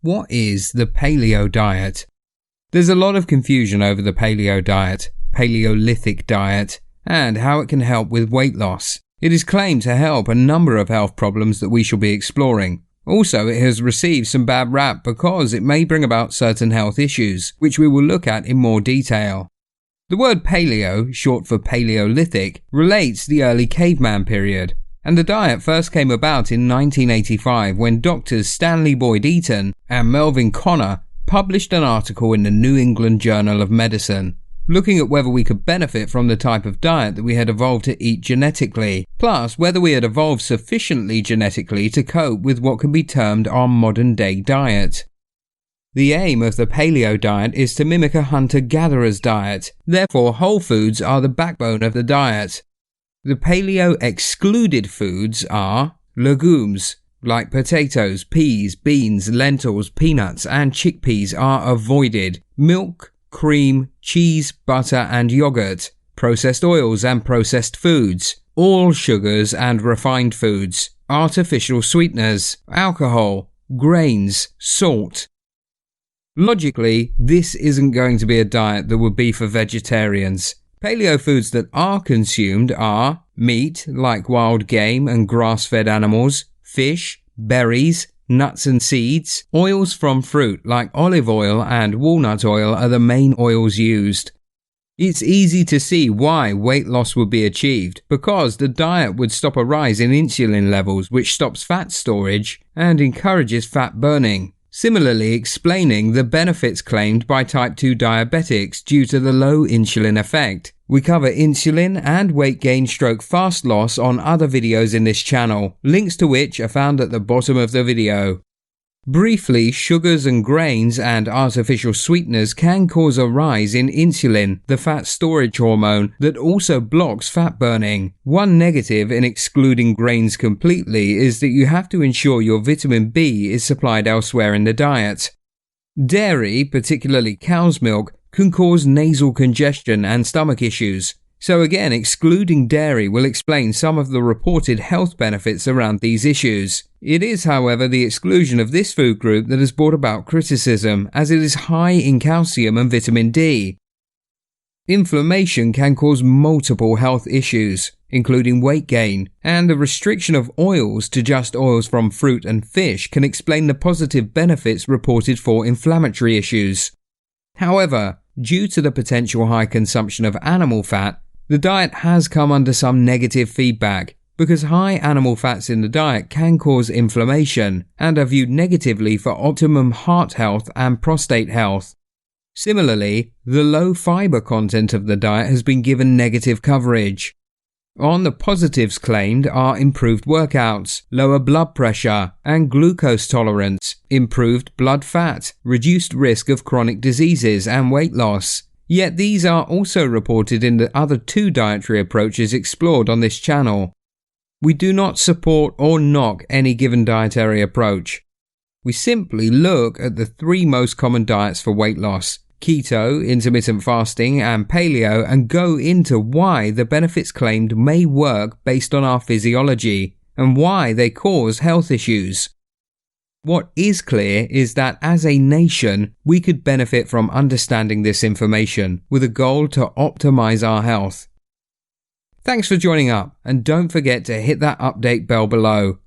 What is the paleo diet? There's a lot of confusion over the paleo diet, paleolithic diet, and how it can help with weight loss. It is claimed to help a number of health problems that we shall be exploring. Also, it has received some bad rap because it may bring about certain health issues, which we will look at in more detail. The word paleo, short for paleolithic, relates to the early caveman period, and the diet first came about in 1985 when doctors Stanley Boyd Eaton and Melvin Connor published an article in the New England Journal of Medicine, looking at whether we could benefit from the type of diet that we had evolved to eat genetically, plus whether we had evolved sufficiently genetically to cope with what can be termed our modern-day diet. The aim of the paleo diet is to mimic a hunter-gatherer's diet, therefore whole foods are the backbone of the diet. The paleo excluded foods are legumes, like potatoes, peas, beans, lentils, peanuts, and chickpeas are avoided. Milk, cream, cheese, butter, and yogurt, processed oils and processed foods, all sugars and refined foods, artificial sweeteners, alcohol, grains, salt. Logically, this isn't going to be a diet that would be for vegetarians. Paleo foods that are consumed are meat, like wild game and grass-fed animals, fish, berries, nuts and seeds, oils from fruit like olive oil and walnut oil are the main oils used. It's easy to see why weight loss would be achieved, because the diet would stop a rise in insulin levels, which stops fat storage and encourages fat burning, similarly explaining the benefits claimed by type 2 diabetics due to the low insulin effect. We cover insulin and weight gain / fast loss on other videos in this channel, links to which are found at the bottom of the video. Briefly, sugars and grains and artificial sweeteners can cause a rise in insulin, the fat storage hormone that also blocks fat burning. One negative in excluding grains completely is that you have to ensure your vitamin B is supplied elsewhere in the diet. Dairy, particularly cow's milk, can cause nasal congestion and stomach issues. So again, excluding dairy will explain some of the reported health benefits around these issues. It is, however, the exclusion of this food group that has brought about criticism, as it is high in calcium and vitamin D. Inflammation can cause multiple health issues, including weight gain, and the restriction of oils to just oils from fruit and fish can explain the positive benefits reported for inflammatory issues. However, due to the potential high consumption of animal fat, the diet has come under some negative feedback, because high animal fats in the diet can cause inflammation and are viewed negatively for optimum heart health and prostate health. Similarly, the low fiber content of the diet has been given negative coverage. On the positives claimed are improved workouts, lower blood pressure and glucose tolerance, improved blood fat, reduced risk of chronic diseases and weight loss. Yet these are also reported in the other two dietary approaches explored on this channel. We do not support or knock any given dietary approach. We simply look at the three most common diets for weight loss: keto, intermittent fasting, and paleo, and go into why the benefits claimed may work based on our physiology, and why they cause health issues. What is clear is that as a nation, we could benefit from understanding this information with a goal to optimize our health. Thanks for joining up, and don't forget to hit that update bell below.